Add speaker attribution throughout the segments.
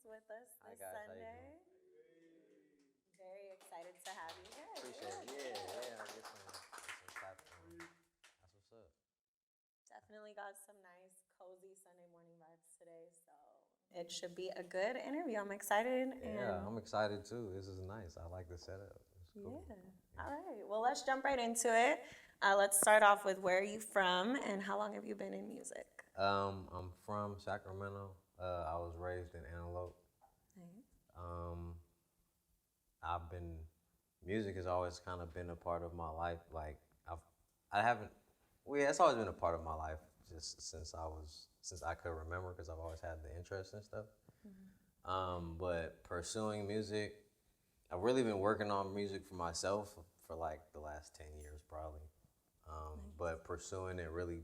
Speaker 1: with us
Speaker 2: Hi
Speaker 1: this
Speaker 2: guys, how you
Speaker 1: Sunday.
Speaker 2: doing?
Speaker 1: Very excited to have you here.
Speaker 2: Appreciate it. Yeah. I get some clap. That's what's up.
Speaker 1: Definitely got some nice, cozy Sunday morning vibes today, so it should be a good interview. I'm excited.
Speaker 2: Yeah, I'm excited too. This is nice. I like the setup. It's cool.
Speaker 1: Yeah. All right. Well, let's jump right into it. Let's start off with where are you from and how long have you been in music?
Speaker 2: I'm from Sacramento. I was raised in Antelope.
Speaker 1: Nice.
Speaker 2: Um, I've been music has always kind of been a part of my life. Like I haven't. Well, yeah, it's always been a part of my life just since I could remember because I've always had the interest and stuff. But pursuing music, I've really been working on music for myself for like the last 10 years probably. But pursuing it really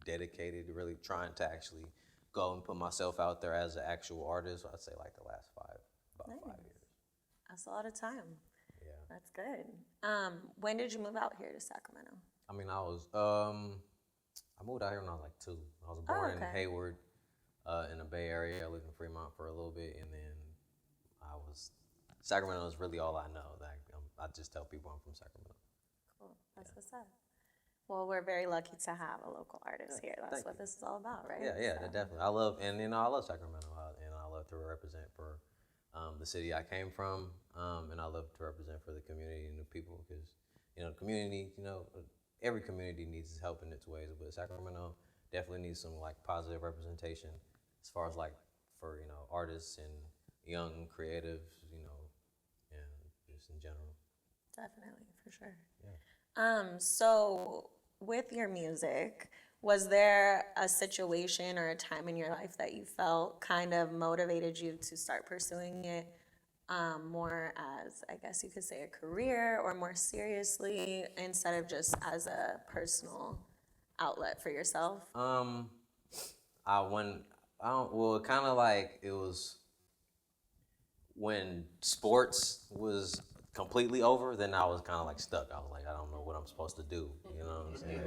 Speaker 2: dedicated, really trying to actually go and put myself out there as an actual artist, I'd say like the last about
Speaker 1: Nice.
Speaker 2: 5 years.
Speaker 1: That's a lot of time.
Speaker 2: Yeah.
Speaker 1: That's good. When did you move out here to Sacramento?
Speaker 2: I mean, I moved out here when I was like 2. I was born in Hayward, in the Bay Area. I lived in Fremont for a little bit, and then Sacramento is really all I know. I just tell people I'm from Sacramento.
Speaker 1: Cool. That's what's up. Well, we're very lucky to have a local artist here. That's what this is all about, right?
Speaker 2: Yeah, definitely. I love Sacramento, and I love to represent for the city I came from, and I love to represent for the community and the people because, community, every community needs help in its ways, but Sacramento definitely needs some like positive representation as far as like for, artists and young creatives, and just in general.
Speaker 1: Definitely, for sure.
Speaker 2: Yeah.
Speaker 1: So with your music, was there a situation or a time in your life that you felt kind of motivated you to start pursuing it more as, I guess you could say, a career or more seriously instead of just as a personal outlet for yourself?
Speaker 2: I when I don't well, kind of like it was when sports was completely over, then I was kind of like stuck. I was like, I don't know what I'm supposed to do. You know what I'm saying?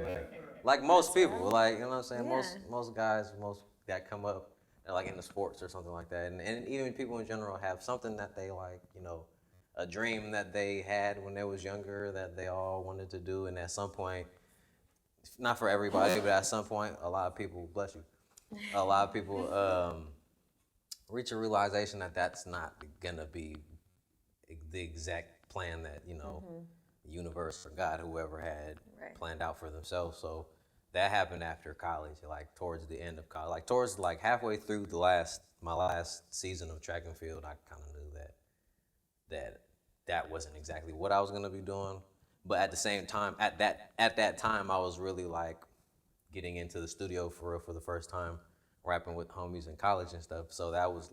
Speaker 2: Like most people, like, you know what I'm saying. Most guys, most that come up, they're like into sports or something like that, and even people in general have something that they like, a dream that they had when they was younger that they all wanted to do, and at some point, not for everybody, but at some point, a lot of people, bless you, a lot of people reach a realization that that's not gonna be the exact plan that the universe or God, whoever had planned out for themselves. So that happened after college, like towards the end of college, like towards like halfway through my last season of track and field. I kind of knew that wasn't exactly what I was gonna be doing. But at the same time, at that time, I was really like getting into the studio for real for the first time, rapping with homies in college and stuff. So that was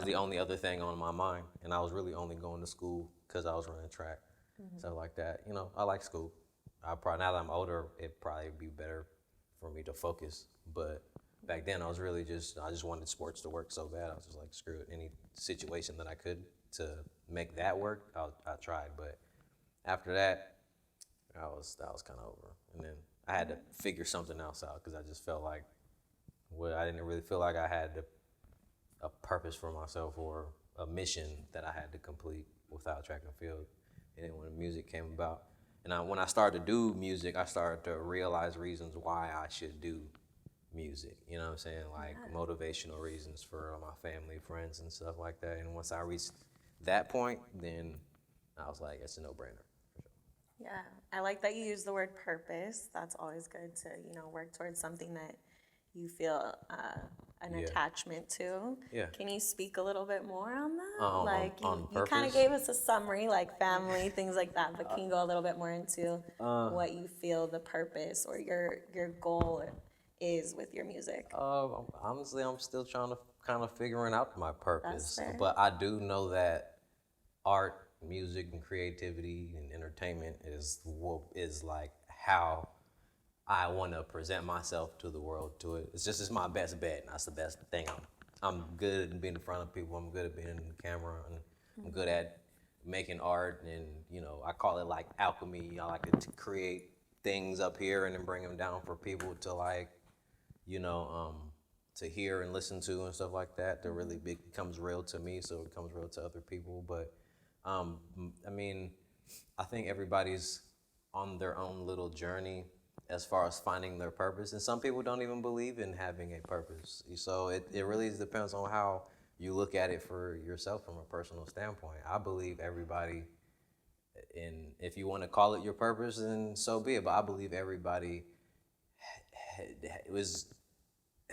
Speaker 2: the only other thing on my mind, and I was really only going to school because I was running track. So like that, I like school. I probably now that I'm older, it'd probably be better for me to focus. But back then, I just wanted sports to work so bad. I was just like, screw it, any situation that I could to make that work, I tried. But after that, that was kind of over, and then I had to figure something else out because I just felt like, I didn't really feel like I had a purpose for myself or a mission that I had to complete without track and field. And then when music came about, and when I started to do music, I started to realize reasons why I should do music. You know what I'm saying? Like motivational reasons for my family, friends, and stuff like that. And once I reached that point, then I was like, it's a no-brainer.
Speaker 1: Yeah, I like that you use the word purpose. That's always good to, work towards something that you feel an attachment to.
Speaker 2: Yeah.
Speaker 1: Can you speak a little bit more on that?
Speaker 2: On
Speaker 1: you kind of
Speaker 2: purpose?
Speaker 1: gave us a summary, like family, things like that, but can you go a little bit more into what you feel the purpose or your goal is with your music?
Speaker 2: Honestly, I'm still trying to kind of figuring out my purpose.
Speaker 1: That's fair.
Speaker 2: But I do know that art, music, and creativity and entertainment is like how I want to present myself to the world. It's my best bet. And that's the best thing. I'm good at being in front of people. I'm good at being in the camera, and I'm good at making art. And I call it like alchemy. I like to create things up here and then bring them down for people to like, to hear and listen to and stuff like that really becomes real to me, so it becomes real to other people. But I mean, I think everybody's on their own little journey as far as finding their purpose, and some people don't even believe in having a purpose. So it really depends on how you look at it for yourself from a personal standpoint. I believe everybody, and if you want to call it your purpose, then so be it. But I believe everybody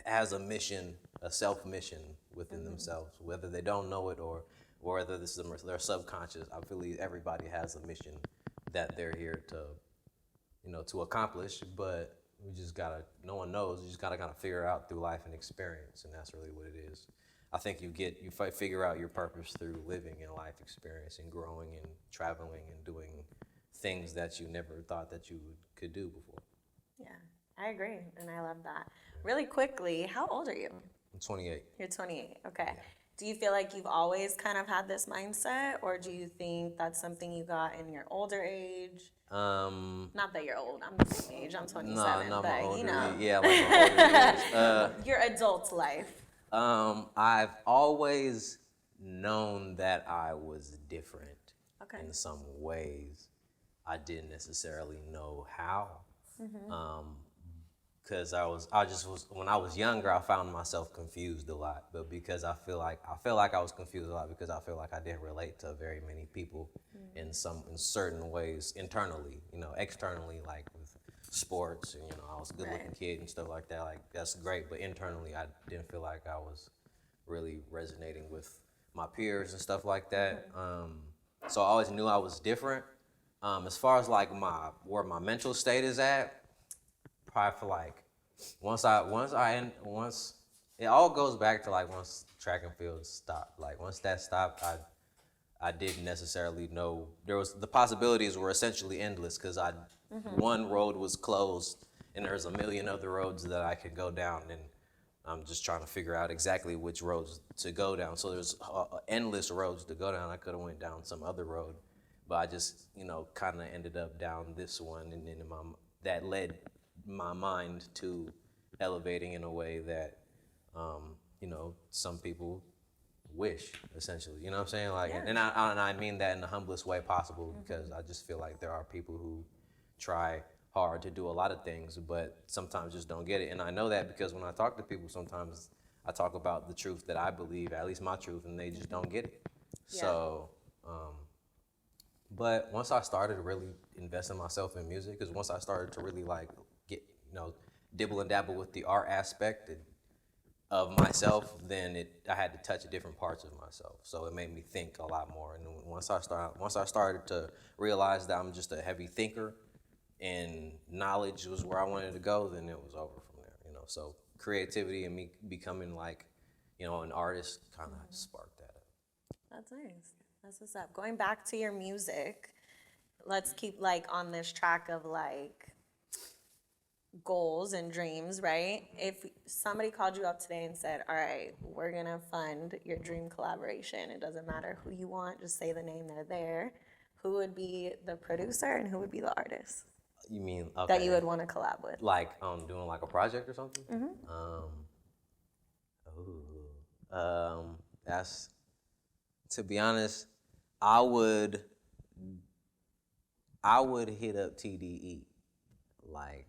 Speaker 2: has a mission, a self mission within themselves, whether they don't know it or whether this is their subconscious. I believe everybody has a mission that they're here to, to accomplish. But no one knows. You just gotta kind of figure it out through life and experience, and that's really what it is. I think you figure out your purpose through living and life experience and growing and traveling and doing things that you never thought that you could do before.
Speaker 1: Yeah, I agree, and I love that. Really quickly, how old are you?
Speaker 2: I'm 28.
Speaker 1: You're 28, okay.
Speaker 2: Yeah.
Speaker 1: Do you feel like you've always kind of had this mindset, or do you think that's something you got in your older age? Not that you're old, I'm the same age, I'm 27,
Speaker 2: no,
Speaker 1: but
Speaker 2: older,
Speaker 1: you know.
Speaker 2: Yeah, like my older years.
Speaker 1: Your adult life.
Speaker 2: I've always known that I was different in some ways. I didn't necessarily know how. Because when I was younger, I found myself confused a lot. But because I feel like I was confused a lot because I feel like I didn't relate to very many people in certain ways internally, externally, like with sports, and I was a good-looking kid and stuff like that. Like, that's great, but internally, I didn't feel like I was really resonating with my peers and stuff like that. So I always knew I was different. As far as like where my mental state is at, probably for like once it all goes back to like once track and field stopped. Like once that stopped, I didn't necessarily know the possibilities were essentially endless because one road was closed and there's a million other roads that I could go down, and I'm just trying to figure out exactly which roads to go down. So there's endless roads to go down. I could have went down some other road, but I just kind of ended up down this one, and then that led my mind to elevating in a way that some people wish, essentially. You know what I'm saying? Like, and I mean that in the humblest way possible, because I just feel like there are people who try hard to do a lot of things, but sometimes just don't get it. And I know that because when I talk to people, sometimes I talk about the truth that I believe, at least my truth, and they just don't get it. Yeah. So, but once I started to really invest in myself in music, because once I started to really like get, dibble and dabble with the art aspect of myself, then I had to touch different parts of myself. So it made me think a lot more. And once I started to realize that I'm just a heavy thinker, and knowledge was where I wanted to go, then it was over from there. So creativity and me becoming like, an artist kind of sparked that up.
Speaker 1: That's nice. That's what's up. Going back to your music, let's keep like on this track of like goals and dreams, right? If somebody called you up today and said, all right, we're gonna fund your dream collaboration, it doesn't matter who you want, just say the name, they're there, who would be the producer and who would be the artist?
Speaker 2: You mean
Speaker 1: that you would want to collab with?
Speaker 2: Like doing like a project or something? That's, to be honest, I would hit up TDE, like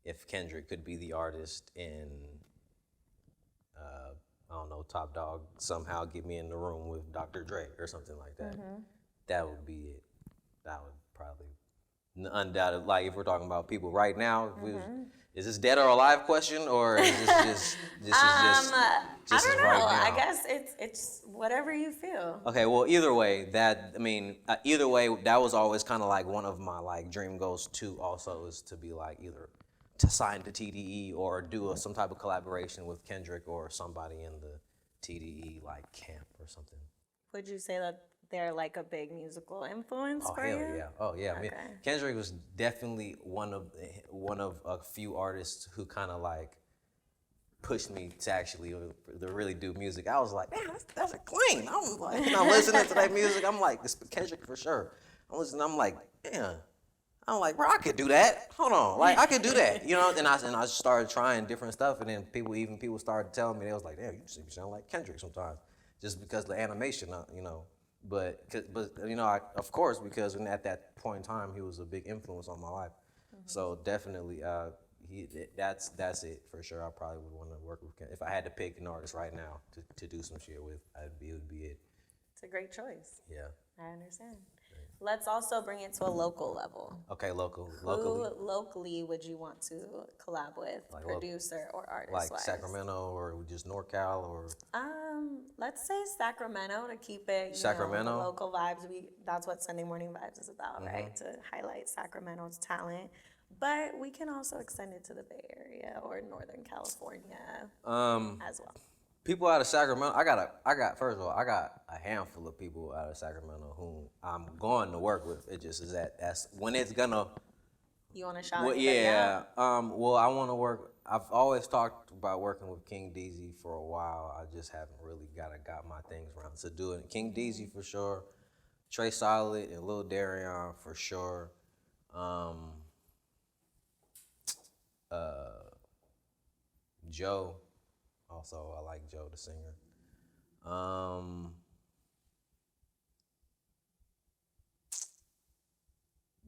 Speaker 2: if Kendrick could be the artist and I don't know, Top Dog somehow get me in the room with Dr. Dre or something like that. That would be it. That would probably, undoubted, like if we're talking about people right now, is this dead or alive question, or is this just
Speaker 1: I don't know.
Speaker 2: Right now?
Speaker 1: I guess it's whatever you feel.
Speaker 2: Okay, well, either way, that was always kind of like one of my like dream goals too. Also, is to be like either to sign to TDE or do some type of collaboration with Kendrick or somebody in the TDE like camp or something.
Speaker 1: Would you say that they're like a big musical influence for you?
Speaker 2: Yeah. Oh yeah. Okay. I mean, Kendrick was definitely one of a few artists who kind of like pushed me to actually to really do music. I was like, man, that's a clean. I was like, I'm listening to that music. I'm like, this Kendrick for sure. I'm listening. I'm like, damn, I'm like, bro, I could do that. Hold on, like I could do that, you know. And I started trying different stuff, and then people started telling me, they was like, damn, you sound like Kendrick sometimes, just because of the animation, you know. But you know, of course, because at that point in time, he was a big influence on my life. So definitely, that's it for sure. I probably would want to work with Kendrick. If I had to pick an artist right now to do some shit with, it would be it.
Speaker 1: It's a great choice.
Speaker 2: Yeah.
Speaker 1: I understand. Let's also bring it to a local level.
Speaker 2: Okay, locally.
Speaker 1: Who locally would you want to collab with,
Speaker 2: Like
Speaker 1: producer or artist
Speaker 2: like
Speaker 1: wise?
Speaker 2: Sacramento or just NorCal or
Speaker 1: Let's say Sacramento to keep it,
Speaker 2: Sacramento?
Speaker 1: local vibes. That's what Sunday Morning Vibes is about, right? To highlight Sacramento's talent. But we can also extend it to the Bay Area or Northern California as well.
Speaker 2: people out of Sacramento. I got first of all, I got a handful of people out of Sacramento whom I'm going to work with. It just is that's when it's gonna.
Speaker 1: You want to shout
Speaker 2: Well,
Speaker 1: anybody
Speaker 2: yeah.
Speaker 1: out?
Speaker 2: Well, I want to work. I've always talked about working with King Deezy for a while. I just haven't really got my things around to do it. King Deezy for sure. Trey Solid and Lil Darion for sure. Joe. Also, I like Joe the singer.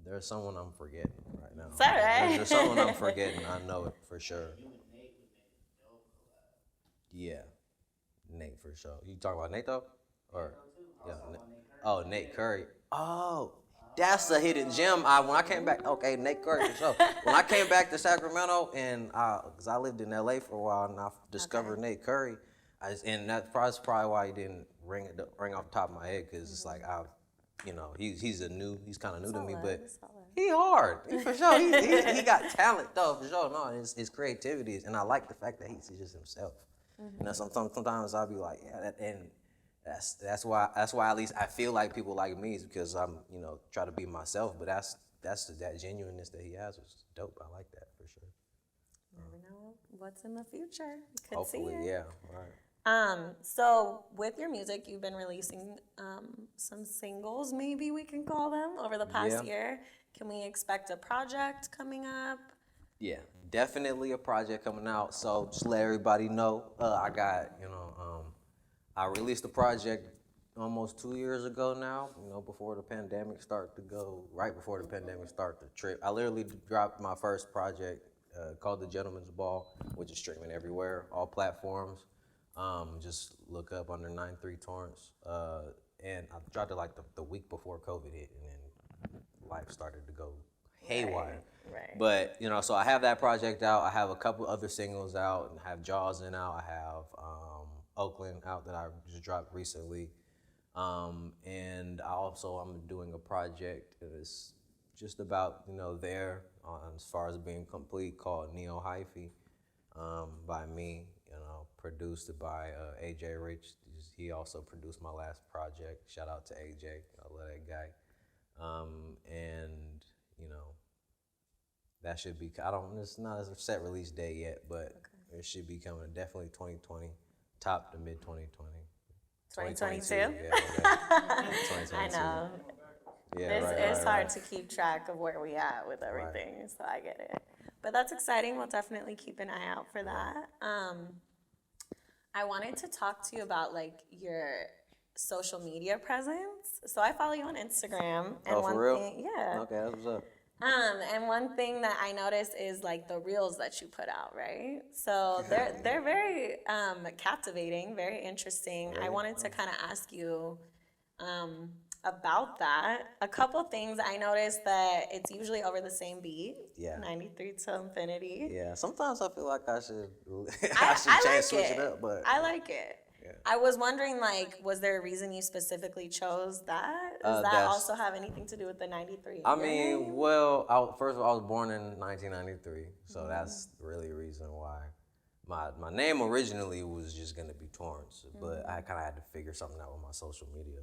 Speaker 2: There's someone I'm forgetting right now.
Speaker 1: It's all right.
Speaker 2: There's someone I'm forgetting. I know it for sure. Yeah, Nate for sure. You talking about Nate though, or yeah? Nate Curry. Oh, that's a hidden gem. When I came back, okay, Nate Curry for sure. When I came back to Sacramento, and because I lived in LA for a while, and I discovered Nate Curry, and that's probably why he didn't ring off the top of my head, because it's like he's kind of new to me, but he hard for sure. He got talent though for sure. No, his creativity is, and I like the fact that he's just himself. You know, sometimes I'll be like, yeah, and that's why at least I feel like people like me, is because I'm try to be myself. But that genuineness that he has was dope. I like that for sure.
Speaker 1: Never know what's in the future. Could
Speaker 2: Hopefully,
Speaker 1: see it.
Speaker 2: yeah. Right.
Speaker 1: So with your music, you've been releasing some singles, maybe we can call them, over the past year. Can we expect a project coming up?
Speaker 2: Yeah, definitely a project coming out. So just let everybody know, I got, I released a project almost 2 years ago now, before the pandemic started to go, right before the pandemic started to trip. I literally dropped my first project called The Gentleman's Ball, which is streaming everywhere, all platforms. Just look up under 93Torrence. And I dropped it like the week before COVID hit, and then life started to go haywire.
Speaker 1: Right.
Speaker 2: But so I have that project out. I have a couple other singles out, and I have Jaws in out. I have Oakland out that I just dropped recently, and I'm doing a project that's just about there as far as being complete, called Neo Hyphy, by me. Produced by AJ Rich. He also produced my last project. Shout out to AJ. I love that guy. And that should be. It's not a set release date yet, but it should be coming. Definitely 2020, top to mid 2020.
Speaker 1: 2022?
Speaker 2: Yeah, okay. 2022.
Speaker 1: I know.
Speaker 2: Yeah,
Speaker 1: It's hard to keep track of where we at with everything, so I get it. But that's exciting. We'll definitely keep an eye out for that. I wanted to talk to you about your social media presence. So I follow you on Instagram. And
Speaker 2: for real?
Speaker 1: Yeah.
Speaker 2: Okay, that's what's up.
Speaker 1: And one thing that I noticed is the reels that you put out, right? So they're very captivating, very interesting. I wanted to kind of ask you about that. A couple things. I noticed that it's usually over the same beat.
Speaker 2: Yeah.
Speaker 1: 93 to infinity.
Speaker 2: Yeah. Sometimes I feel like I should switch it up, but
Speaker 1: I like it.
Speaker 2: Yeah.
Speaker 1: I was wondering, was there a reason you specifically chose that? Does that also have anything to do with the 93?
Speaker 2: I mean, first of all, I was born in 1993, so that's really the reason why. My name originally was just gonna be Torrence, but I kind of had to figure something out with my social media.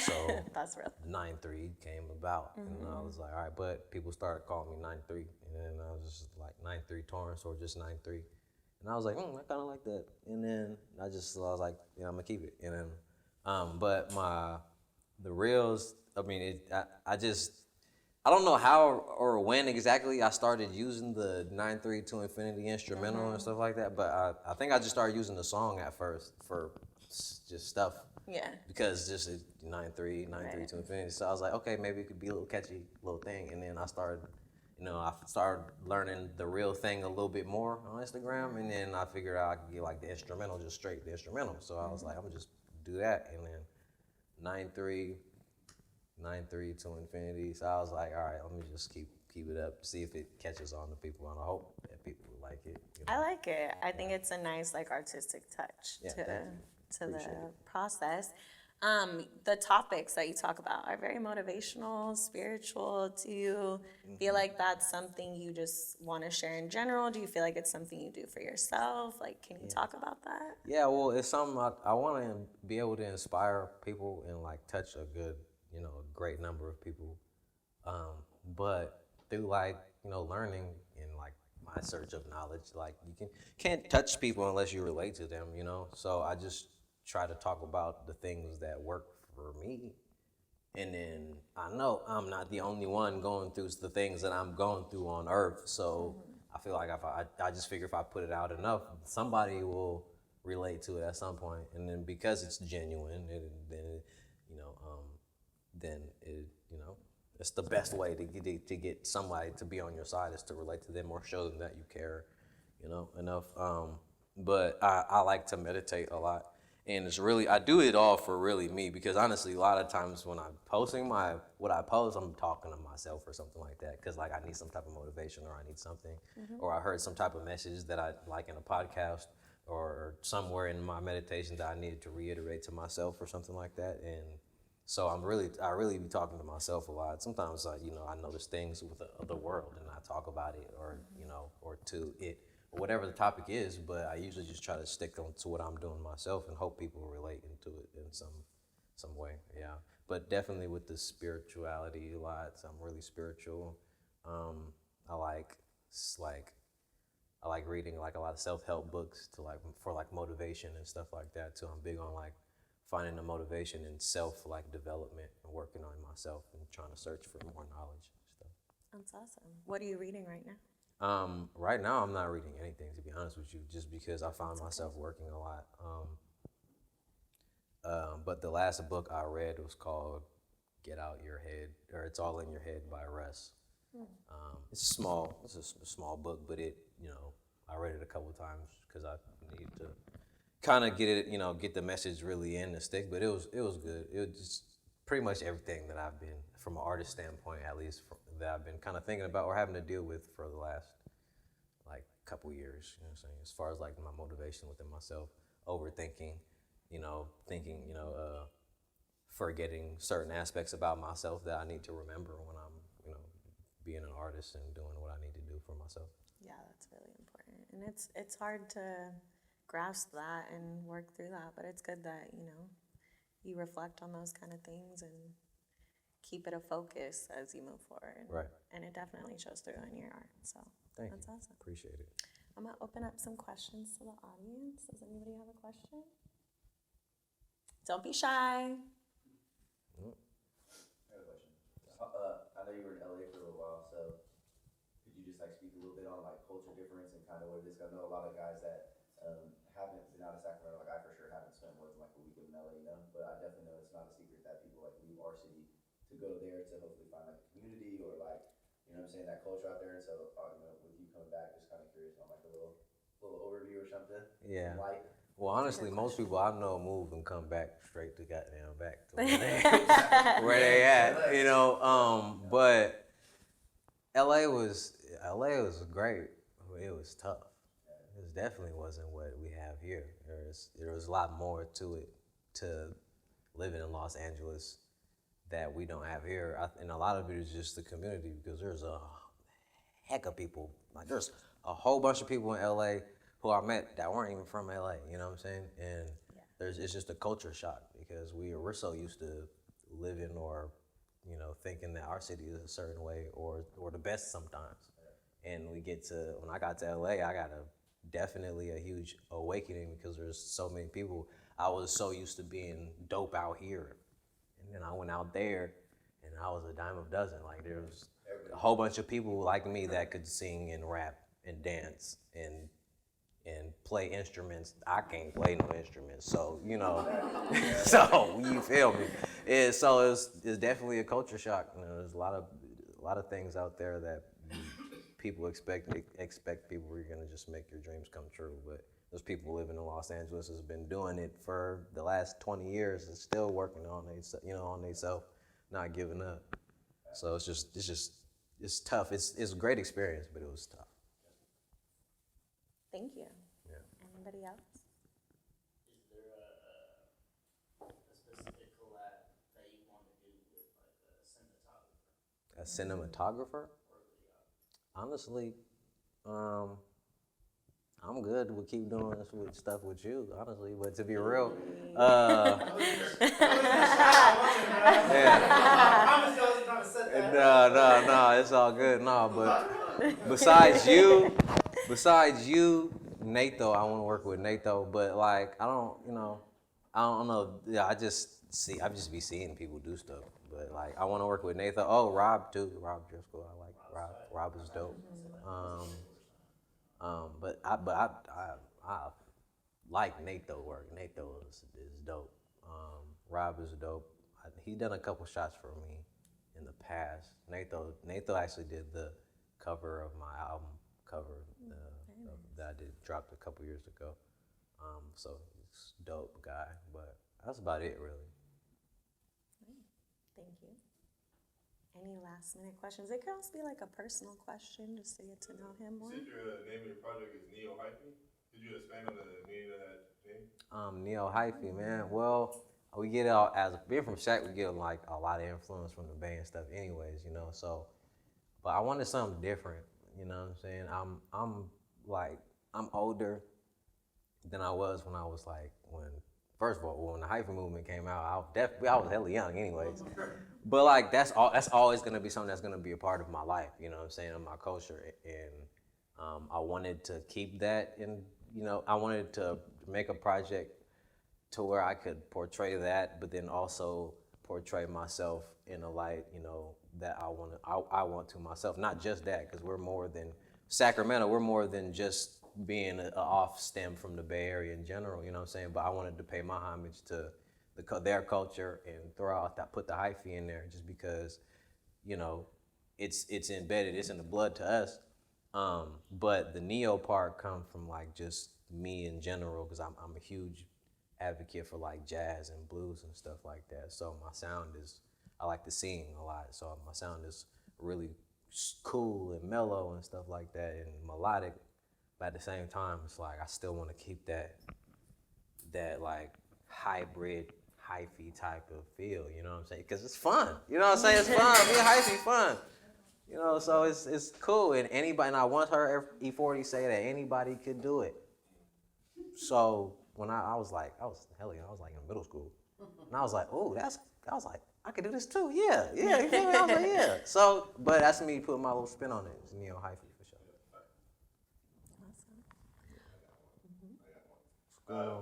Speaker 2: So
Speaker 1: that's real.
Speaker 2: 93 came about, and I was like, all right, but people started calling me 93, and then I was just like 93 Torrence or just 93. And I was like, I kind of like that. And then I was like, I'm gonna keep it. And then, but the reels, I mean, I I don't know how or when exactly I started using the 93 to Infinity instrumental and stuff like that, but I think I just started using the song at first for just stuff.
Speaker 1: Yeah.
Speaker 2: Because just 93 to Infinity. So I was like, okay, maybe it could be a little catchy little thing. And then I started learning the real thing a little bit more on Instagram. And then I figured out I could get like the instrumental, just straight the instrumental. So I was like, I'm gonna just do that. And then 93 to Infinity. So I was like, all right, let me just keep it up, see if it catches on to people, and I hope that people like it.
Speaker 1: I like it. I think it's a nice like artistic touch to the process. The topics that you talk about are very motivational, spiritual. Do you feel like that's something you just want to share in general? Do you feel like it's something you do for yourself? Like, can you talk about that?
Speaker 2: Yeah, well, it's something I want to be able to inspire people and like touch a great number of people. But through like, learning and like my search of knowledge, like can't touch people unless you relate to them, So I just try to talk about the things that work for me. And then I know I'm not the only one going through the things that I'm going through on earth. So I feel like if I just figure if I put it out enough, somebody will relate to it at some point. And then because it's genuine, then it's the best way to get somebody to be on your side is to relate to them or show them that you care, enough. But I like to meditate a lot. And it's really, I do it all for really me, because honestly, a lot of times when I'm posting what I post, I'm talking to myself or something like that. Cause like I need some type of motivation, or I need something, or I heard some type of message that I like in a podcast or somewhere in my meditation that I needed to reiterate to myself or something like that. And so I really be talking to myself a lot. Sometimes I notice things with the world and I talk about it, or, or to it, or whatever the topic is, but I usually just try to stick on to what I'm doing myself and hope people relate into it in some way. Yeah. But definitely with the spirituality a lot. I'm really spiritual. I like reading like a lot of self-help books for motivation and stuff like that too. I'm big on like finding the motivation in development and working on myself and trying to search for more knowledge and stuff.
Speaker 1: That's awesome. What are you reading right now?
Speaker 2: Right now I'm not reading anything, to be honest with you, just because I found myself working a lot. But the last book I read was called Get Out Your Head, or It's All in Your Head by Russ. It's a small book, but I read it a couple times because I needed to kind of get it, get the message really in the stick, but it was good. It was just pretty much everything that I've been, from an artist standpoint at least, that I've been kind of thinking about or having to deal with for the last couple years, you know what I'm saying? As far as my motivation within myself, overthinking, thinking, forgetting certain aspects about myself that I need to remember when I'm, being an artist and doing what I need to do for myself.
Speaker 1: Yeah, that's really important. And it's hard to grasp that and work through that, but it's good that, you reflect on those kind of things and keep it a focus as you move forward.
Speaker 2: Right.
Speaker 1: And it definitely shows through in your art. So that's awesome.
Speaker 2: Appreciate it.
Speaker 1: I'm gonna open up some questions to the audience. Does anybody have a question? Don't be shy.
Speaker 3: I know you were in LA for a little while, so could you just speak a little bit on culture difference and kind of what it is? I know a lot of guys that haven't been out of Sacramento, I for sure haven't spent more than a weekend in LA, but I definitely know it's not a secret that people leave our city to go there to hopefully find a community or that culture out there. And so with you coming back, just kind of curious on a little overview or something.
Speaker 2: Yeah.
Speaker 3: Light.
Speaker 2: Well, honestly, most people I know move and come back straight to goddamn back to where they at, But LA was great. It was tough. It definitely wasn't what we have here. There was a lot more to it, to living in Los Angeles, that we don't have here. And a lot of it is just the community, because there's a heck of people. There's a whole bunch of people in LA who I met that weren't even from LA, you know what I'm saying? And it's just a culture shock, because we're so used to living or, thinking that our city is a certain way or the best sometimes. And when I got to LA, I got definitely a huge awakening, because there's so many people. I was so used to being dope out here. And then I went out there and I was a dime a dozen. a whole bunch of people like me that could sing and rap and dance and play instruments. I can't play no instruments, so so you feel me? It's definitely a culture shock. There's a lot of things out there that people expect people are gonna just make your dreams come true. But those people living in Los Angeles has been doing it for the last 20 years and still working on themselves, not giving up. So it's tough. It's a great experience, but it was tough.
Speaker 1: Thank you.
Speaker 2: Yeah.
Speaker 1: Anybody else?
Speaker 4: Is there a specific collab that you want to do with like a cinematographer?
Speaker 2: A cinematographer? Honestly, I'm good with keep doing this with stuff with you, honestly. But to be real, no, it's all good. No, but besides you, Natho, I want to work with Natho. But like, I don't know. Yeah, I just be seeing people do stuff. But like, I want to work with Natho. Oh, Rob too. Rob Driscoll. I like Rob. Rob is dope. But I like Natho work. Natho is dope. Rob is dope. He done a couple shots for me in the past. Natho actually did the cover of my album cover that I did dropped a couple years ago. So he's a dope guy. But that's about it, really.
Speaker 1: Thank you. Any last minute questions? It could also be like a personal question just to get to know him more.
Speaker 5: You said your name of your project is Neo Hyphy. Could you expand on the meaning of that name?
Speaker 2: Neo Hyphy, man. Well, we get out as being from Shaq, we get like a lot of influence from the Bay and stuff, anyways, So, but I wanted something different. You know what I'm saying? I'm older than I was when I was like first of all, when the hyphy movement came out, I was hella young, anyways. But like that's always gonna be something that's gonna be a part of my life. You know what I'm saying? Of my culture, and I wanted to keep that, and I wanted to make a project to where I could portray that, but then also portray myself in a light, that I want to myself. Not just that, because we're more than Sacramento. We're more than just being an off stem from the Bay Area in general. You know what I'm saying? But I wanted to pay my homage to their culture and put the hyphy in there, just because, it's embedded. It's in the blood to us. But the neo part come from like just me in general, because I'm a huge advocate for like jazz and blues and stuff like that. So my sound I like to sing a lot. So my sound is really cool and mellow and stuff like that, and melodic. But at the same time, it's like I still want to keep that like hybrid, hyphy type of feel. You know what I'm saying? Because it's fun. You know what I'm saying? It's fun. Being hyphy fun. So it's cool. And I once heard E40 say that anybody could do it. So when I was like in middle school, and I was like, I could do this too. Yeah, you feel me? I was like, yeah. So, but that's me putting my little spin on it. It's neo hyphy for sure.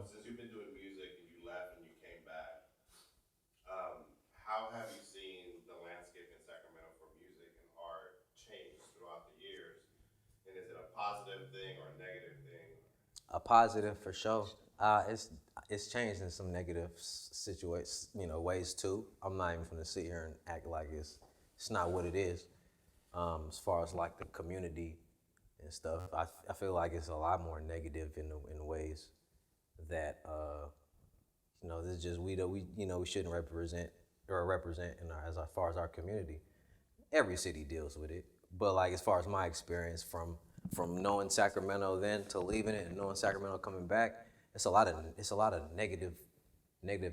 Speaker 5: Since you've been doing music and you left and you came back, how have you seen the landscape in Sacramento for music and art change throughout the years? And is it a positive thing or a negative thing?
Speaker 2: A positive for sure. It's changed in some negative situations, ways too. I'm not even gonna sit here and act like it's not what it is. As far as like the community and stuff, I feel like it's a lot more negative in ways that this is just we shouldn't represent as far as our community. Every city deals with it, but like as far as my experience from knowing Sacramento then to leaving it and knowing Sacramento coming back, it's a lot of negative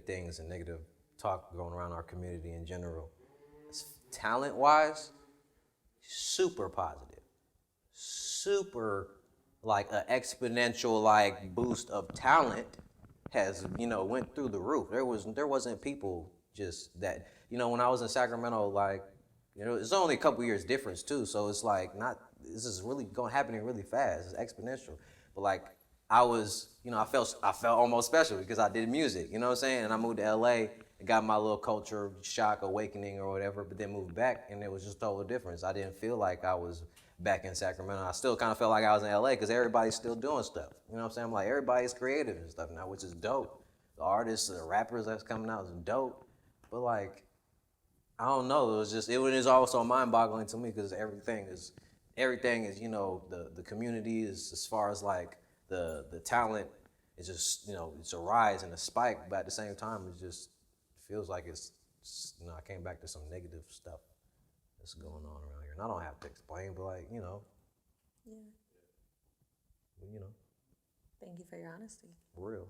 Speaker 2: things and negative talk going around our community in general. Talent wise, super positive, super like an exponential like boost of talent has went through the roof. There wasn't people just that when I was in Sacramento, like it's only a couple years difference too, so it's like this is really happening really fast. It's exponential. But like I was I felt almost special because I did music, you know what I'm saying? And I moved to LA got my little culture shock awakening or whatever, but then moved back and it was just total difference. I didn't feel like I was back in Sacramento. I still kind of felt like I was in LA because everybody's still doing stuff. You know what I'm saying? I'm like, everybody's creative and stuff now, which is dope. The artists, the rappers that's coming out is dope. But like, I don't know. It was also mind-boggling to me because everything is, you know, the community is as far as like the talent is just, you know, it's a rise and a spike, but at the same time, it just feels like it's you know, I came back to some negative stuff that's going on around here, and I don't have to explain, but like, you know,
Speaker 1: Yeah.
Speaker 2: you know,
Speaker 1: Thank you for your honesty.
Speaker 2: real.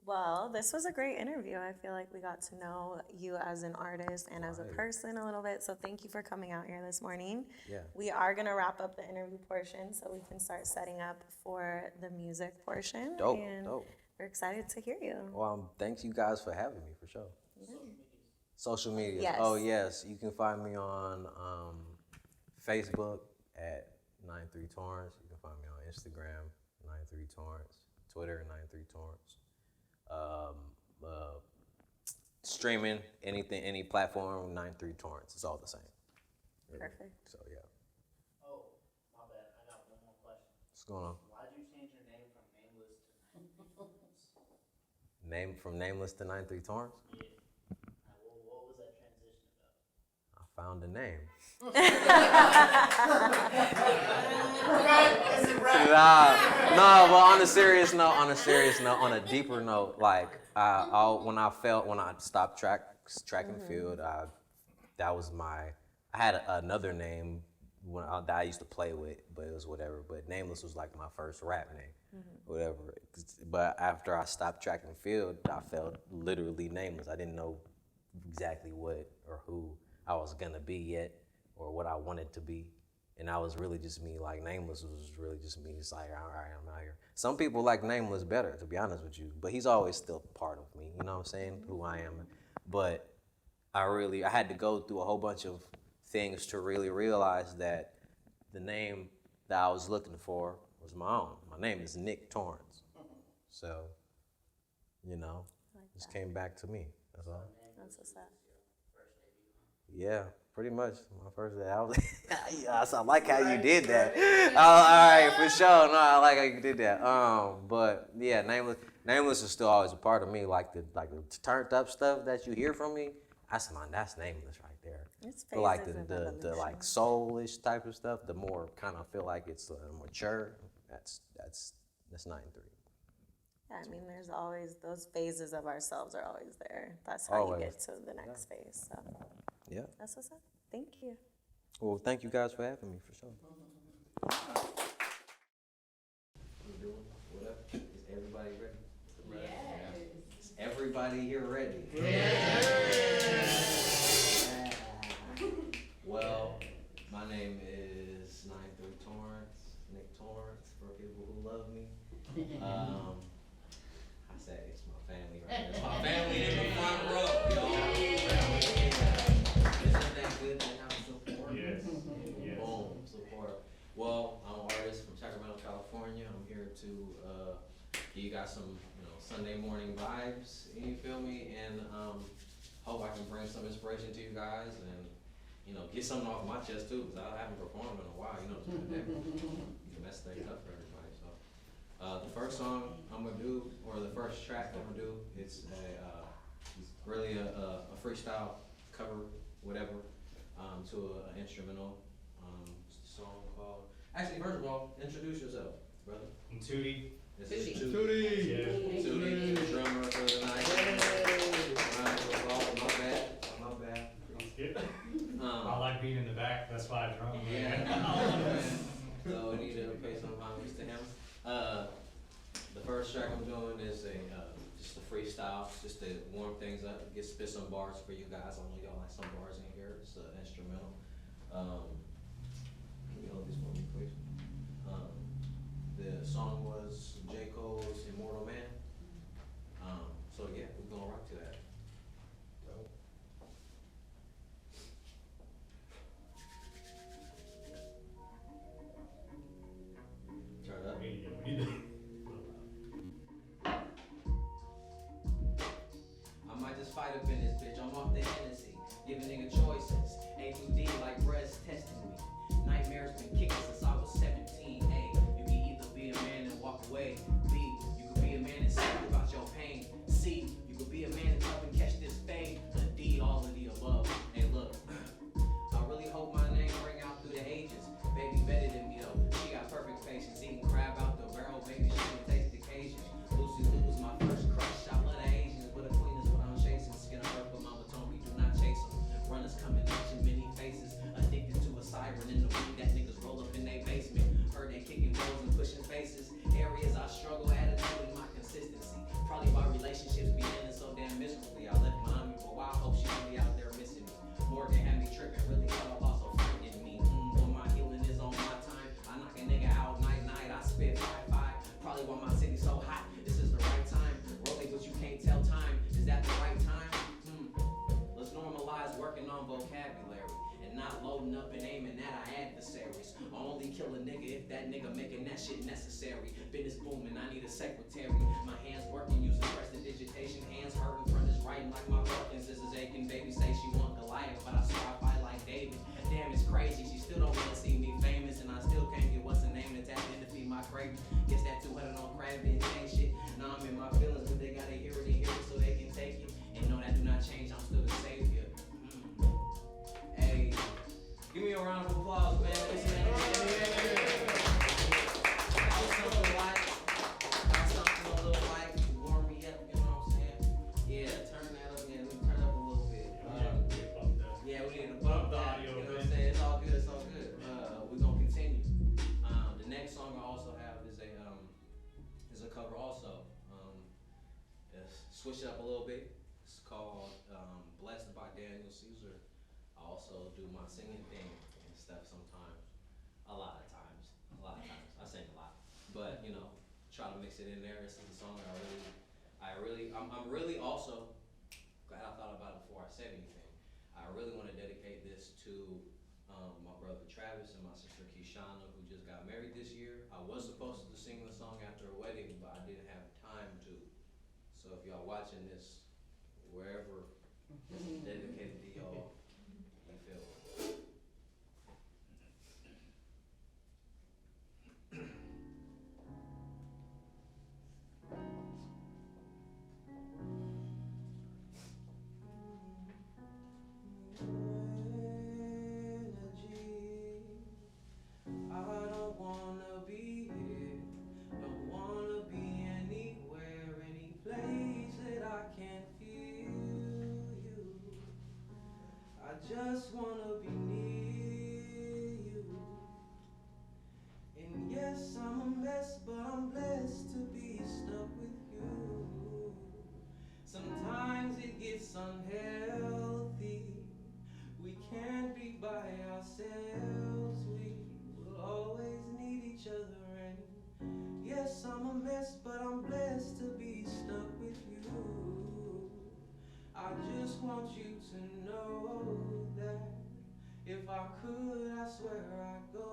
Speaker 1: Well, this was a great interview. I feel like we got to know you as an artist and as a
Speaker 2: Right.
Speaker 1: person a little bit. So thank you for coming out here this morning.
Speaker 2: Yeah.
Speaker 1: We are going to wrap up the interview portion so we can start setting up for the music portion.
Speaker 2: Dope,
Speaker 1: And
Speaker 2: dope.
Speaker 1: we're excited to hear you.
Speaker 2: Well, thanks you guys for having me for sure. Social media.
Speaker 1: Yes.
Speaker 2: Oh yes, you can find me on Facebook at 93Torrence. You can find me on Instagram 93Torrence, Twitter 93Torrence. Streaming anything, any platform 93Torrence. It's all the same.
Speaker 1: Perfect.
Speaker 2: So yeah,
Speaker 4: Oh, my bad. I got one more question.
Speaker 2: what's going on?
Speaker 4: Why'd you change your name from Nameless to 93Torrence?
Speaker 2: Name from Nameless to 93Torrence.
Speaker 4: Yeah. What was that transition about?
Speaker 2: I found a name. No, but on a serious note, on a deeper note, like when I stopped track and field, that was I had another name that I used to play with, but it was whatever. But Nameless was like my first rap name, whatever. But after I stopped track and field, I felt literally nameless. I didn't know exactly what or who I was gonna be yet, or what I wanted to be. And I was really just me, like Nameless was really just me. It's like, all right, I'm out here. Some people like Nameless better, to be honest with you, but he's always still part of me, you know what I'm saying, who I am. But I had to go through a whole bunch of things to really realize that the name that I was looking for was my own. My name is Nick Torrence. So, you know, just came back to me, that's all.
Speaker 1: That's what's up.
Speaker 2: Yeah, pretty much. My first day. I like how you did that. All right, for sure. No, I like how you did that. But yeah, Nameless is still always a part of me. Like the turned up stuff that you hear from me. That's Nameless right there.
Speaker 1: It's
Speaker 2: But like
Speaker 1: phases of
Speaker 2: the
Speaker 1: evolution.
Speaker 2: like soulish type of stuff, the more kind of feel like it's mature. That's 93.
Speaker 1: Yeah, I mean, there's always those phases of ourselves are always there. That's how
Speaker 2: Always.
Speaker 1: you get to the next phase. So
Speaker 2: Yeah.
Speaker 1: that's what's up. Thank you.
Speaker 2: Well, thank you guys for having me, for sure. What up? Is everybody ready? Yes. Is everybody here ready? Well, my name is 93Torrence, Nick Torrence, for people who love me. I say it's my family right there. It's my family in the front row, y'all. Isn't that good to have support?
Speaker 6: Yes. Yes.
Speaker 2: Boom, support. Well, I'm an artist from Sacramento, California. I'm here to give you guys some, Sunday morning vibes. You feel me? And hope I can bring some inspiration to you guys and get something off my chest too, because I haven't performed in a while. It's been a pandemic. You messed things up for everybody. So the first song I'm gonna do, or the first track I'm gonna do, it's really a freestyle cover, whatever, to an instrumental song called. Actually, first of all, introduce yourself, brother.
Speaker 6: I'm Tootie.
Speaker 2: This is
Speaker 6: Tootie. Yeah.
Speaker 2: Tootie, the drummer for the night. Round of applause. My bad.
Speaker 6: That's good. I like being in the back. That's why I drum.
Speaker 2: Yeah. So we need to pay some homage to him. The first track I'm doing is just a freestyle, just to warm things up, spit some bars for you guys. I know y'all like some bars in here. It's an instrumental. Can you hold this for me, please? The song was J. Cole's Immortal Man. So yeah, we're gonna rock to that. Turn it up.
Speaker 6: We need to.
Speaker 2: I'm right up in this bitch. I'm off the Hennessy, giving nigga choices. A2D like breast testing me. Nightmares been kicking since I was 17. A, you can either be a man and walk away. B, you could be a man and speak about your pain. C, you could be a man and up and catch this fame. Or D, all of the above. And look, I really hope my name ring out through the ages. Baby better than me though. She got perfect patience. Eating crab out the barrel, baby. She can taste the occasion. Lucy Lou was my first crush. I love the Asians, but a queen is what I'm chasing. Skin of her, but mama told me do not chase them. Runners coming at you, many faces. Addicted to a siren in the weed that niggas roll up in their basement. Heard they kicking balls and pushing faces. Areas I struggle, attitude and my consistency. Probably why relationships be ending so damn miserably. I left Miami for a while, hope she really out there missing me. Morgan had me tripping, really thought I'm also frightening me. When my healing is on my time, I knock a nigga out night. I spit 5-5. Probably why my city's so hot. This is the right time. Rolling, but you can't tell time. Is that the right time? Let's normalize working on vocabulary and not loading up and aiming at our adversaries. I only kill a nigga if that nigga making that shit necessary. Business booming, I need a secretary. My hands working using prestidigitation. Hands hurting, front is writing like my Perkins. This is aching. Baby say she want Goliath, but I swear I fight like David. Damn, it's crazy. She still don't wanna see me famous, and I still can't get what's her name to tap in to feed my craving. Guess that 200 on crab and ain't shit. Now I'm in my feelings, but they gotta hear it and hear it so they can take it. And no, that do not change. I'm still the savior. Hey, give me a round of applause, man. Listen, that was something light. Got something a little light to warm me up, you know what I'm saying? Yeah, turn that up, man. Let me turn it up a little bit. Yeah, we need to bump that, you know what I'm saying? It's all good, it's all good. We're gonna continue. The next song I also have is a cover also. Switch it up a little bit. It's called Blessed by Daniel Caesar. I also do my singing thing and stuff sometimes. A lot of times. I sing a lot. But, you know, try to mix it in there. This is a song I'm really also glad I thought about it before I said anything. I really want to dedicate this to my brother Travis and my sister Kishana, who just got married this year. I was supposed to sing the song after a wedding, but I didn't have time to. So if y'all watching this, wherever this is dedicated to y'all, you feel it. I don't wanna be here, don't wanna be anywhere, any place that I can feel you. I just wanna be near you. And yes, I'm a mess, but I'm blessed to be stuck with you. Sometimes it gets unhealthy. We can't be by ourselves. We will always need each other. And yes, I'm a mess, but I'm blessed to be stuck with you. I just want you to know that if I could, I swear I'd go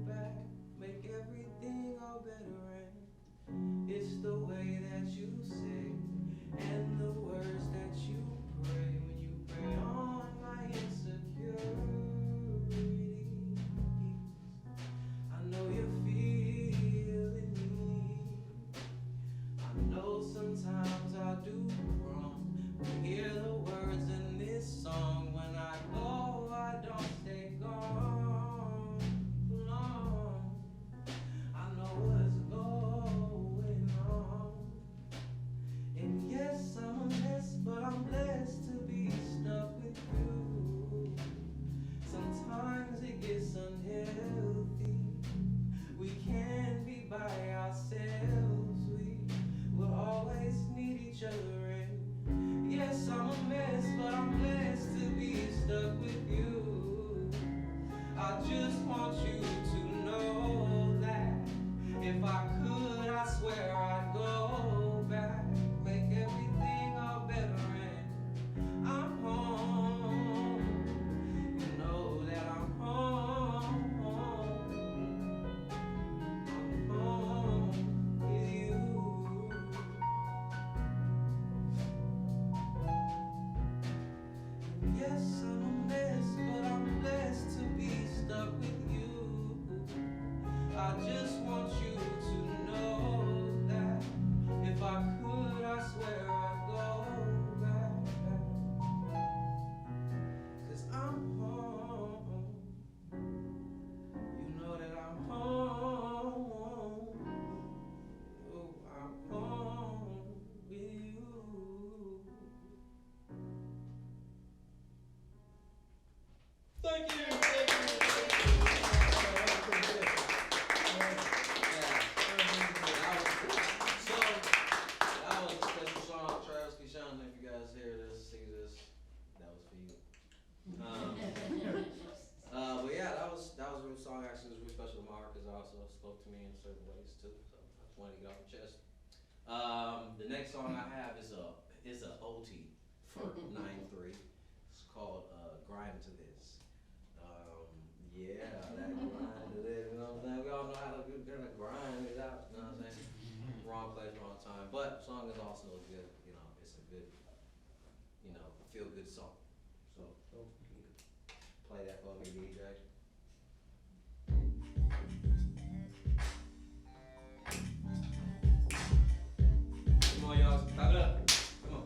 Speaker 2: back, make everything all better. And it's the way that you say and the words that you pray when you pray on my insecurities. I know you're feeling me. I know sometimes I do wrong, but hear the words in this song. When I go, I don't stay gone long. I know what's going on. And yes, I'm a mess, but I'm blessed to be stuck with you. Sometimes it gets unhealthy. We can't be by ourselves. We will always need each other. And yes, I'm a mess, but I'm blessed to be stuck with you. I just want you to know that if I could, I swear I'd go back, make everything all better. And I'm home. You know that I'm home. I'm home with you.
Speaker 7: yes, I'm a mess, but I'm blessed to be stuck with you. I just want you to know that if I could, I swear I'd go back. 'Cause I'm home. You know that I'm home. Oh, I'm home with you. Thank you. That was a special song, Travis Keyshawn. If you guys hear this, see this, that was for you. But yeah, that was a real song. Actually, it was really special to Mark because it also spoke to me in certain ways too. So I just wanted to get off my chest. The next song I have is a OT for 93. It's called "Grind to This." Yeah, that grind to this. You know what I'm saying? We all know how to grind it out. You know what I'm saying? Wrong place, wrong time. But the song is also a good. You know, it's a good. You know, feel good song. So play that for me, DJ. Come on, y'all, clap it up. Come on.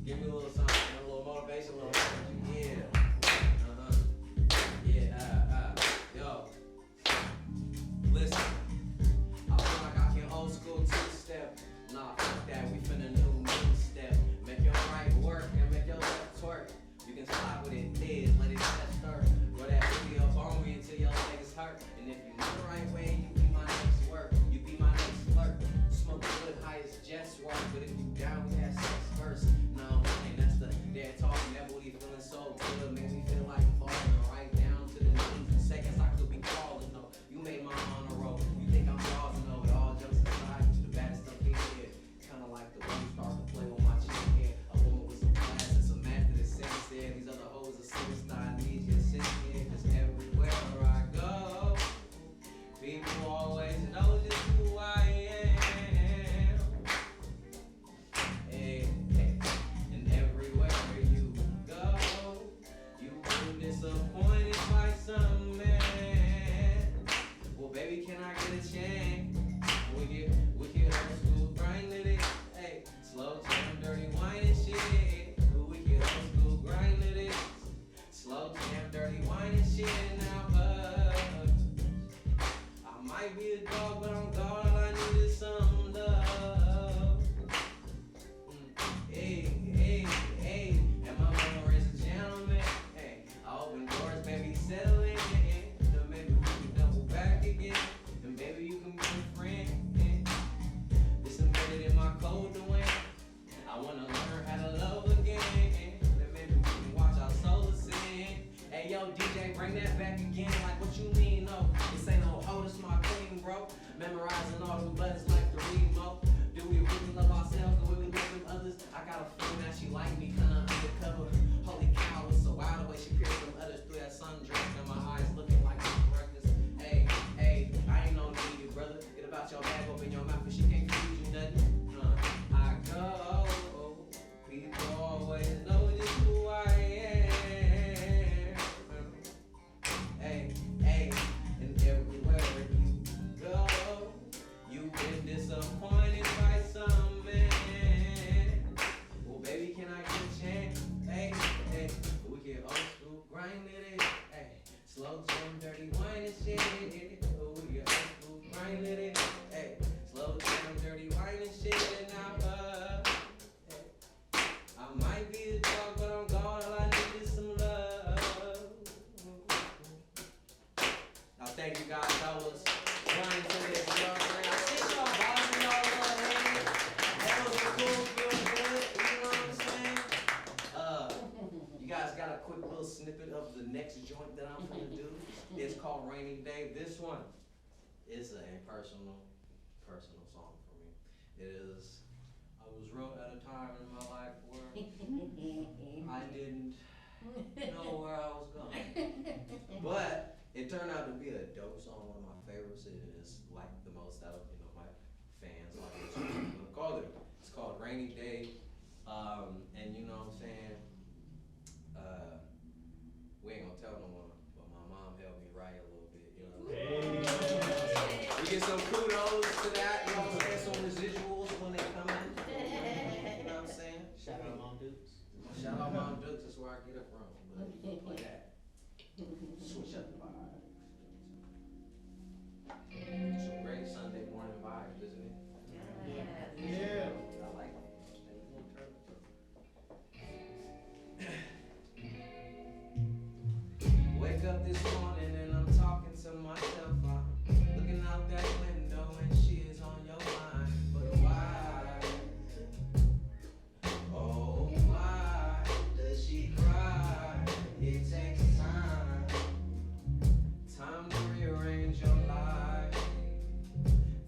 Speaker 7: Give me a little something, a little motivation, a little energy. Yeah. Yeah. Yo. Listen. I feel like I can old school two-step. Nah, fuck that. We finna new step. Make your right work and make your left twerk. You can slide with it, dead, let it test stir. Roll that booty up on me until your legs hurt. And if you know the right way, you be my next work. You be my next flirt. Smoke good, high as jets work. But if you down, we have sex first. No, and that's the dead talking. That booty feeling so good. Made me feel like falling right down to the knees. In seconds I could be crawling. No, you made my honor roll. You think I'm yours? No, it all jokes aside. You the baddest up in here. Kinda like the way you start to play with my chin here. A woman with some class and some math that is sense there. These other hoes are superstar. I need you to sit here. 'Cause everywhere I go, people always know just who I am. Hey, hey. And everywhere you go, you've been disappointed by some man. Well, baby, can I get a chance? We get old school grinding it. Hey, slow jam, dirty wine and shit. We get old school grinding it. Slow jam, dirty wine and shit. Now, I might be a dog, but I'm God. All I need is some love. Hey, and my mama is a gentleman. Hey, I open doors, baby, settle in. Then maybe we can double back again. And baby, you can be a friend. This embedded in my code to win. I wanna learn how to love again. Then maybe we can watch our soul ascend. Hey, yo, DJ, bring that back again. Like, what you mean? No, this ain't no hoe, this my queen, bro. Memorizing all the buttons like the remote. Do we really love ourselves the way we live with others? I got a feeling that she like me, kinda undercover. Holy cow, it's so wild the way she pierced them others through that sundress. And my eyes looking like she's reckless. Hey, I ain't no need, brother. Get about your bag, open your mouth, and she can't feed you nothing. I go, people always know just who I am. Hey, and everywhere you go, you've been disappointed by some man. Well, baby, can I get a chance? Hey, we get old school grinding it. Hey, slow jam, dirty wine and shit. We get old school grinding it. Hey, slow jam, dirty wine and shit. Now, I might be a dog, but I'm God. All I need is some love. Now, thank you guys. That was Grind to This. You know what I'm saying? I see y'all bobbing y'all little head. That was cool, feel good. You know what I'm saying? You guys got a quick little snippet of the next joint that I'm gonna do. It's called Rainy Day. This one is a personal song for me. It is. I was wrote at a time in my life where I didn't know where I was going. But it turned out to be a dope song, one of my favorites. It is like the most out of my fans like it. It's called Rainy Day. And you know what I'm saying? We ain't gonna tell no one, but my mom helped me write a little bit, you know.
Speaker 6: Hey.
Speaker 7: We get some kudos to that, you know what I'm saying? Some residuals when they come in. You know what I'm saying?
Speaker 4: Shout out Mom Dukes.
Speaker 7: Shout out Mom Dukes, that's where I get it from. But you can play that. Switch up the vibe. Some great Sunday morning vibes, isn't it?
Speaker 6: Yeah.
Speaker 7: I like it. Wake up this morning and I'm talking to myself. I'm looking out that window and she is on your mind. But why? Oh, why does she cry? It takes time. Time to rearrange your life.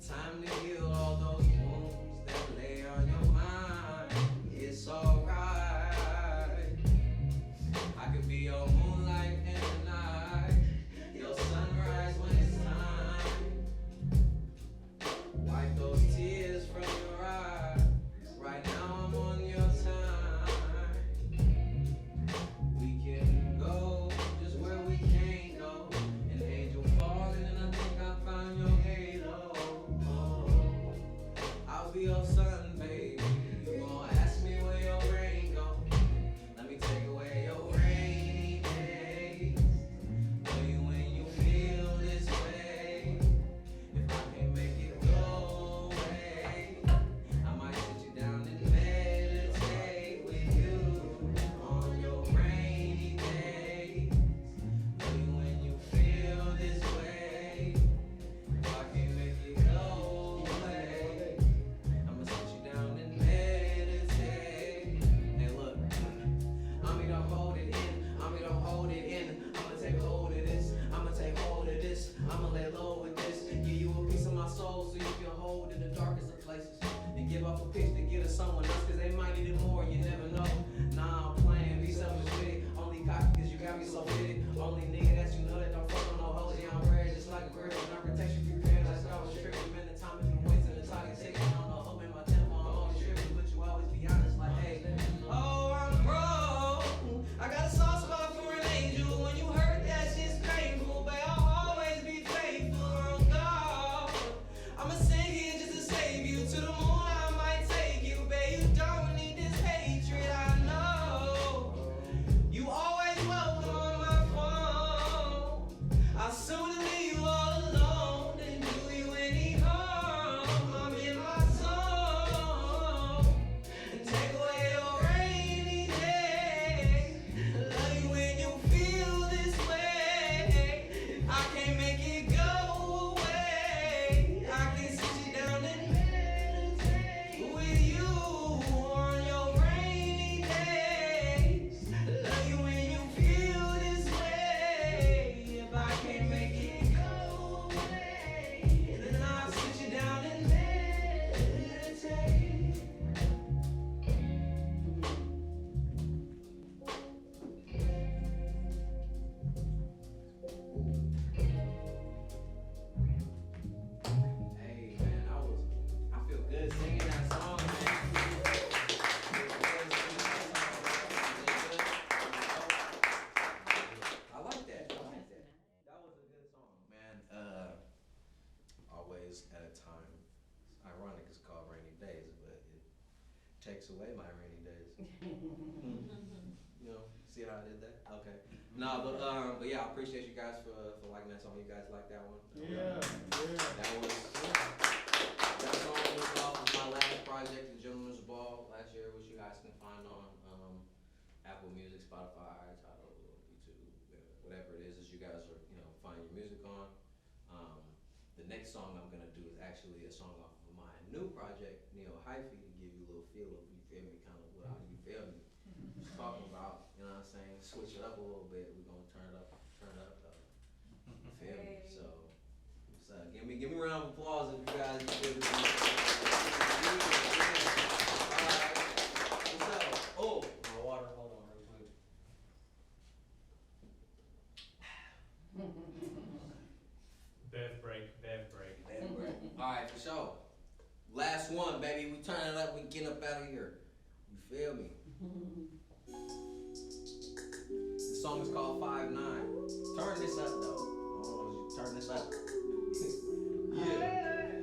Speaker 7: Time to heal all those wounds that lay on your mind. It's alright. I could be your moonlight in the night, your sunrise when it's time. Wipe those tears from your eyes. Right now I'm on your time. We can go just where we can't go. An angel falling and I think I found your halo. Oh, I'll be your sun, baby. You gon' ask me where your rain go. Let me take away your rainy days. Know you when you feel this way. If I can't make it go away, I might sit you down and meditate with you on your rainy days. Know you when you feel this way. If I can't make it go away, I'ma sit you down and meditate. Hey, look, Mommy, don't hold it in. Mommy, don't hold it in. I'ma take hold of this. I'ma take hold of this. I'ma lay low with this. Give you a piece of my soul so you can hold in the darkest of places. And give up a pitch to get to someone else, cause they might need it more. You never know. Nah, I'm playing. Be selfish with it. Only cocky cause you got me so fitted. Only nigga that you know that don't fuck on no hoes. Yeah, I'm rare just like a girl. And I protect you from your parents. That's how I was tripping. Man, the time has been wasting. The target taking. I don't know. Hoping my tempo. I'm always tripping. But you always be honest. Like, hey, oh, I'm broke. I got a soft spot for an angel. When you hurt, that shit's painful. But I'll always be faithful. Oh, God. I'ma sing here just to save you. To the moon, I might take you. Babe, you don't need this hatred. I know. You always welcome on my phone. I'll soon leave you all alone. Didn't do you any harm. I'm in my zone. And take away your rainy day. Love you when you feel this way. I can't make it go away. I can sit you down and meditate with you on your rainy days. Love you when you feel this way. If I can't make it go away, then I'll sit you down and meditate. Hey man, I feel good singing that song, man. I like that. That was a good song, man. Always at a time. It's ironic it's called Rainy Days, but it takes away my rainy days. You know, see how I did that? Okay. No, but yeah, I appreciate you guys for liking that song. You guys like that one?
Speaker 6: Yeah.
Speaker 7: That song was off of my last project, The Gentleman's Ball, last year, which you guys can find on Apple Music, Spotify, Tidal, YouTube, whatever it is that you guys are, find your music on. The next song I'm gonna do is actually a song off of my new project, Neo Hyphy, to give you a little feel of, you feel me, kind of what you feel me. Just talking about, you know what I'm saying? Switch it up a little bit. We're gonna turn it up though. You feel me? So, give me a round of applause if you guys feel me. Alright. What's up? Oh, my water, hold on real quick.
Speaker 6: Bev break.
Speaker 7: Alright, for sure. Last one, baby. We turn it up, we get up out of here. You Feel me? The song is called 5'9". Turn this up though. I don't know if you turn this up. Yeah.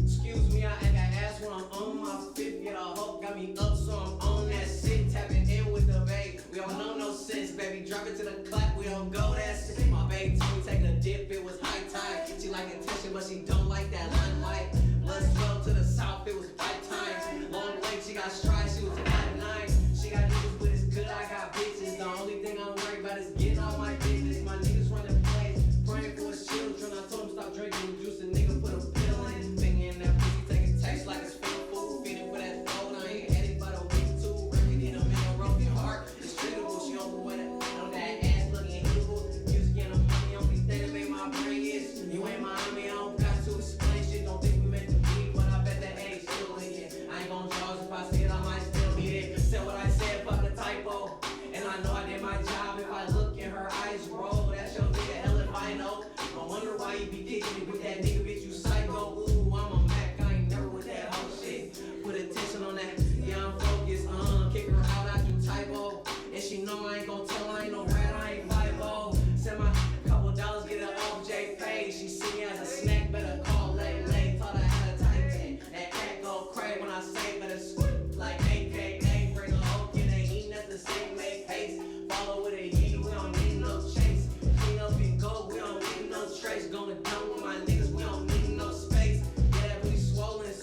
Speaker 7: Excuse me, I got ass when I'm on my fifth. Get a hope got me up, so I'm on that shit. Tapping in with the babe. We don't know no sense, baby. Drop it to the clap, we don't go that shit. My baby told me take a dip, it was high tide. She like attention, but she don't like that limelight. Blood swell to the south, it was fight time. Long leg, she got strides, she was 5'9". She got niggas, but it's good, I got bitches. The only thing I'm worried about is getting all my business. My niggas running plays, praying for his children. I told him stop drinking juice, and nigga put a pill in. Thinking that pussy take a taste like it's full of food. Feeding for that gold, I ain't had it but a week too. Working in a man, broken heart, it's treatable. She on the way on that ass looking evil. Music and the money, only thing that made my brain is you ain't Miami, I don't got to explain shit. Don't think we meant to be, but I bet that ain't still in it. I ain't gon' draws if I see it, I might still need it. Said what I said, fuck a typo. And I know I did my job if I look in her eyes roll. That's your nigga, hell if I know. I wonder why you be kicking it with that nigga, bitch, you psycho. Ooh, I'm a Mac, I ain't never with that whole shit. Put attention on that, yeah, I'm focused, kick her out, I do typo. And she know I ain't gon' tell, I ain't no rat, I ain't 5-0. Send my couple dollars, get an OJ paid. She see me as a snack, better call late. Thought I had a tight 10. That cat go crazy when I say better squeak like AKA. Bring a hoe, get ain't eating at the same, make haste. Follow with a yeet, we don't need no chase. Clean up and go, we don't need no trace. Going down with my niggas, we don't need no space. Yeah, we swollen.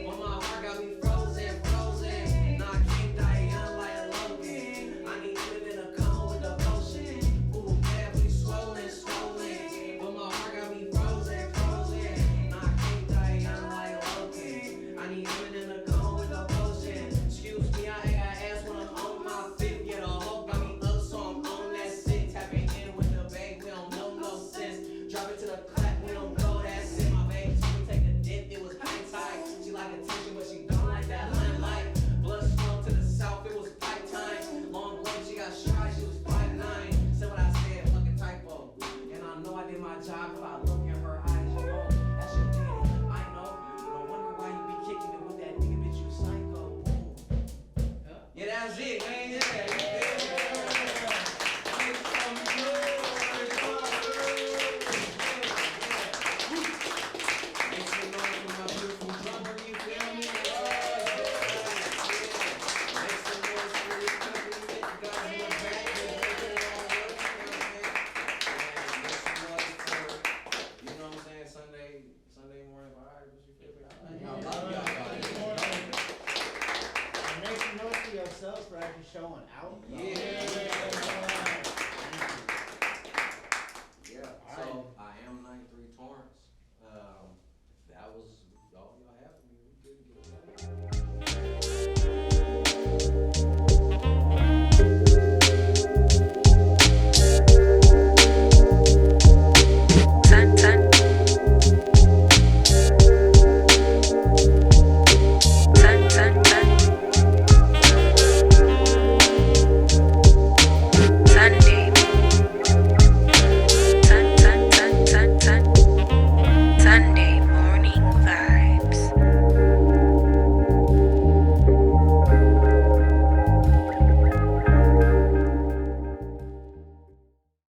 Speaker 7: When my heart got me frozen. Nah, I can't die young like a Logan. I need it in a cone with a potion. Ooh, yeah, we swollen. When my heart got me frozen. Nah, I can't die young like a Logan. I need it in a cone with a potion. Excuse me, I got ass when I'm on my fifth. Get a hoe got me up, so I'm on that shit. Tapping in with the babe, we don't know no sense. Drop it to the clap, we don't go that shit. My baby told me take a dip, it was high tide. She like attention, but she don't like that limelight. Blood swell to the south, it was fight time. Long leg, she got strides, she was 5'9". Said what I said, fucking typo. And I know I did my job if I look in her eyes, you know. That's your nigga, I know. I wonder why you be kicking it with that nigga, bitch, you psycho. Yeah, that's it, man. Yeah. Sunday morning vibe, what you feel me? I love y'all.
Speaker 8: And make the note for yourself for actually showing out.
Speaker 7: Yeah.